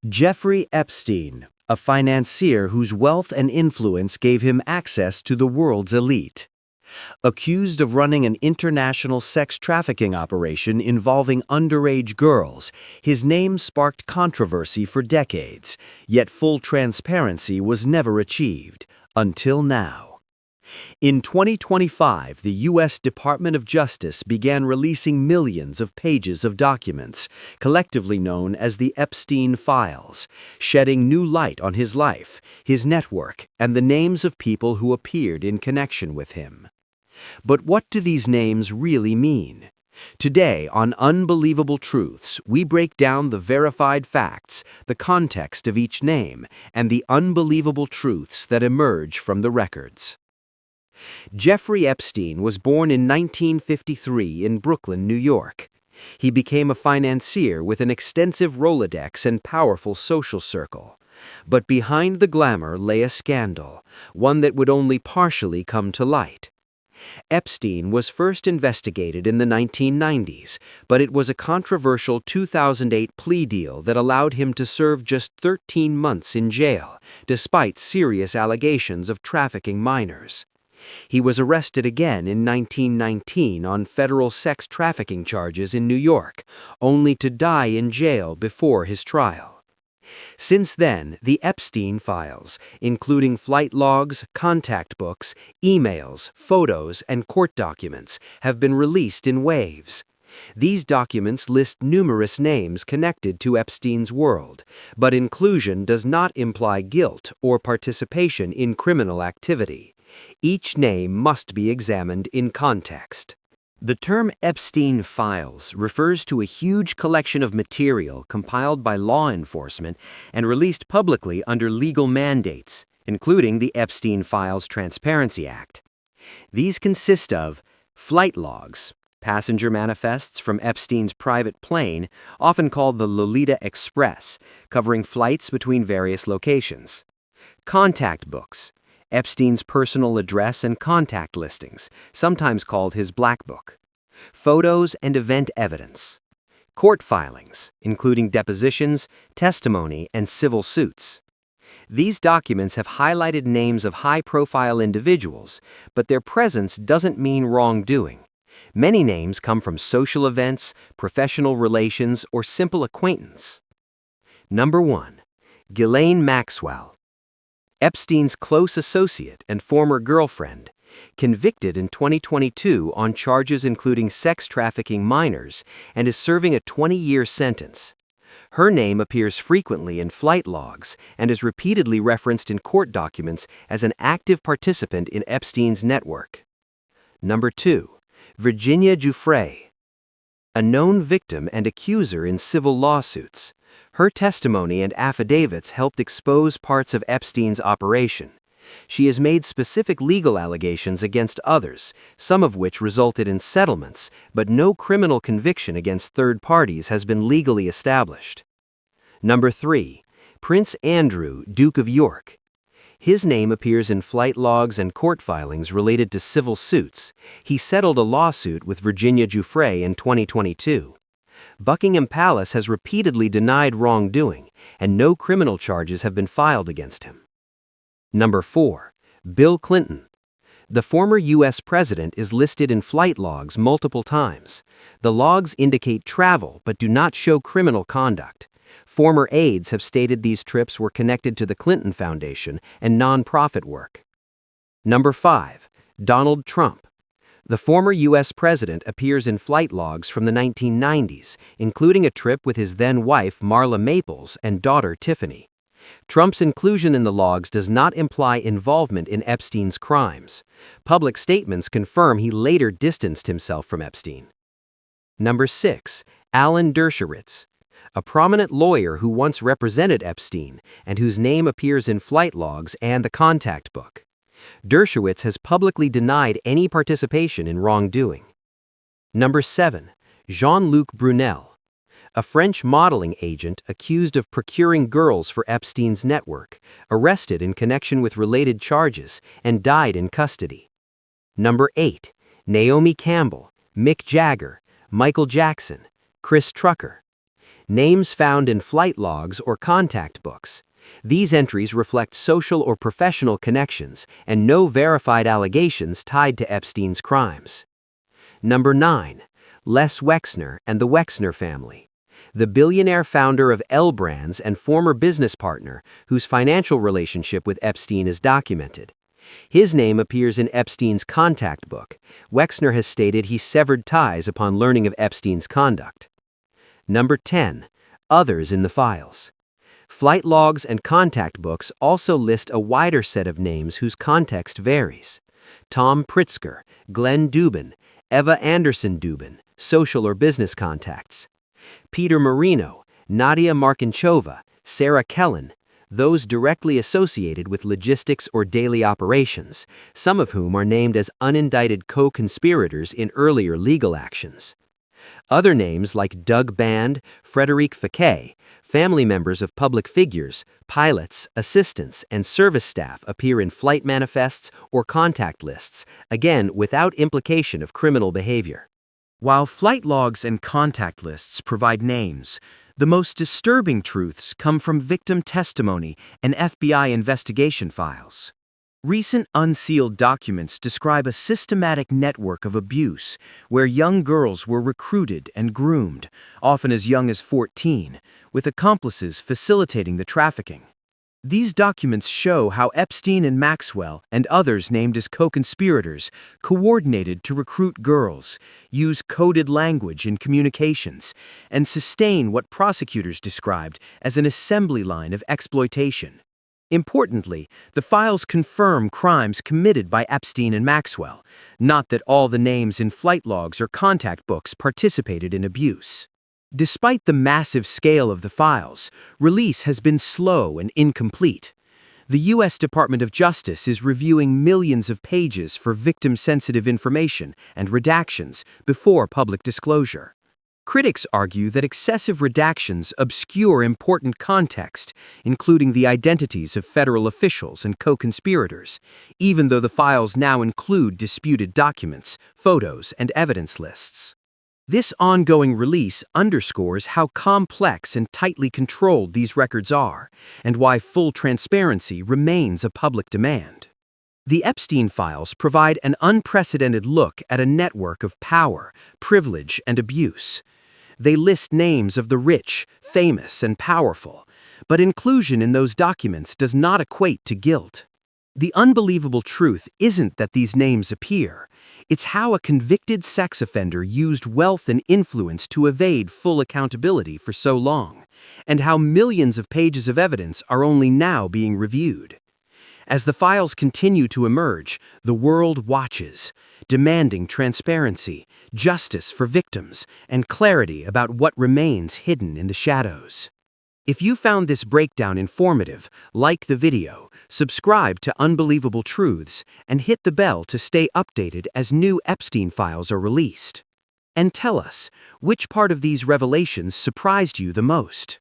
Jeffrey Epstein, a financier whose wealth and influence gave him access to the world's elite. Accused of running an international sex trafficking operation involving underage girls, his name sparked controversy for decades, yet full transparency was never achieved, until now. In 2025, the U.S. Department of Justice began releasing millions of pages of documents, collectively known as the Epstein Files, shedding new light on his life, his network, and the names of people who appeared in connection with him. But what do these names really mean? Today, on Unbelievable Truths, we break down the verified facts, the context of each name, and the unbelievable truths that emerge from the records. Jeffrey Epstein was born in 1953 in Brooklyn, New York. He became a financier with an extensive Rolodex and powerful social circle. But behind the glamour lay a scandal, one that would only partially come to light. Epstein was first investigated in the 1990s, but it was a controversial 2008 plea deal that allowed him to serve just 13 months in jail, despite serious allegations of trafficking minors. He was arrested again in 1919 on federal sex trafficking charges in New York, only to die in jail before his trial. Since then, the Epstein Files, including flight logs, contact books, emails, photos, and court documents, have been released in waves. These documents list numerous names connected to Epstein's world, but inclusion does not imply guilt or participation in criminal activity. Each name must be examined in context. The term Epstein Files refers to a huge collection of material compiled by law enforcement and released publicly under legal mandates, including the Epstein Files Transparency Act. These consist of flight logs, passenger manifests from Epstein's private plane, often called the Lolita Express, covering flights between various locations. Contact books, Epstein's personal address and contact listings, sometimes called his Black Book. Photos and event evidence. Court filings, including depositions, testimony, and civil suits. These documents have highlighted names of high-profile individuals, but their presence doesn't mean wrongdoing. Many names come from social events, professional relations, or simple acquaintance. Number 1. Ghislaine Maxwell, Epstein's close associate and former girlfriend, convicted in 2022 on charges including sex trafficking minors and is serving a 20-year sentence. Her name appears frequently in flight logs and is repeatedly referenced in court documents as an active participant in Epstein's network. Number 2. Virginia Giuffre, a known victim and accuser in civil lawsuits. Her testimony and affidavits helped expose parts of Epstein's operation. She has made specific legal allegations against others, some of which resulted in settlements, but no criminal conviction against third parties has been legally established. Number 3. Prince Andrew, Duke of York. His name appears in flight logs and court filings related to civil suits. He settled a lawsuit with Virginia Giuffre in 2022. Buckingham Palace has repeatedly denied wrongdoing, and no criminal charges have been filed against him. Number 4. Bill Clinton. The former U.S. president is listed in flight logs multiple times. The logs indicate travel but do not show criminal conduct. Former aides have stated these trips were connected to the Clinton Foundation and nonprofit work. Number 5. Donald Trump. The former U.S. president appears in flight logs from the 1990s, including a trip with his then-wife Marla Maples and daughter Tiffany. Trump's inclusion in the logs does not imply involvement in Epstein's crimes. Public statements confirm he later distanced himself from Epstein. Number 6. Alan Dershowitz, a prominent lawyer who once represented Epstein and whose name appears in flight logs and the contact book. Dershowitz has publicly denied any participation in wrongdoing. Number 7. Jean-Luc Brunel, a French modeling agent accused of procuring girls for Epstein's network, arrested in connection with related charges, and died in custody. Number 8. Naomi Campbell, Mick Jagger, Michael Jackson, Chris Trucker. Names found in flight logs or contact books. These entries reflect social or professional connections and no verified allegations tied to Epstein's crimes. Number 9. Les Wexner and the Wexner family. The billionaire founder of L Brands and former business partner whose financial relationship with Epstein is documented. His name appears in Epstein's contact book. Wexner has stated he severed ties upon learning of Epstein's conduct. Number 10. Others in the files. Flight logs and contact books also list a wider set of names whose context varies. Tom Pritzker, Glenn Dubin, Eva Anderson Dubin, social or business contacts. Peter Marino, Nadia Markinchova, Sarah Kellen, those directly associated with logistics or daily operations, some of whom are named as unindicted co-conspirators in earlier legal actions. Other names like Doug Band, Frederic Fekete, family members of public figures, pilots, assistants, and service staff appear in flight manifests or contact lists, again without implication of criminal behavior. While flight logs and contact lists provide names, the most disturbing truths come from victim testimony and FBI investigation files. Recent unsealed documents describe a systematic network of abuse where young girls were recruited and groomed, often as young as 14, with accomplices facilitating the trafficking. These documents show how Epstein and Maxwell and others named as co-conspirators coordinated to recruit girls, use coded language in communications, and sustain what prosecutors described as an assembly line of exploitation. Importantly, the files confirm crimes committed by Epstein and Maxwell, not that all the names in flight logs or contact books participated in abuse. Despite the massive scale of the files, release has been slow and incomplete. The U.S. Department of Justice is reviewing millions of pages for victim-sensitive information and redactions before public disclosure. Critics argue that excessive redactions obscure important context, including the identities of federal officials and co-conspirators, even though the files now include disputed documents, photos, and evidence lists. This ongoing release underscores how complex and tightly controlled these records are, and why full transparency remains a public demand. The Epstein Files provide an unprecedented look at a network of power, privilege, and abuse. They list names of the rich, famous, and powerful, but inclusion in those documents does not equate to guilt. The unbelievable truth isn't that these names appear. It's how a convicted sex offender used wealth and influence to evade full accountability for so long, and how millions of pages of evidence are only now being reviewed. As the files continue to emerge, the world watches, demanding transparency, justice for victims, and clarity about what remains hidden in the shadows. If you found this breakdown informative, like the video, subscribe to Unbelievable Truths, and hit the bell to stay updated as new Epstein files are released. And tell us, which part of these revelations surprised you the most?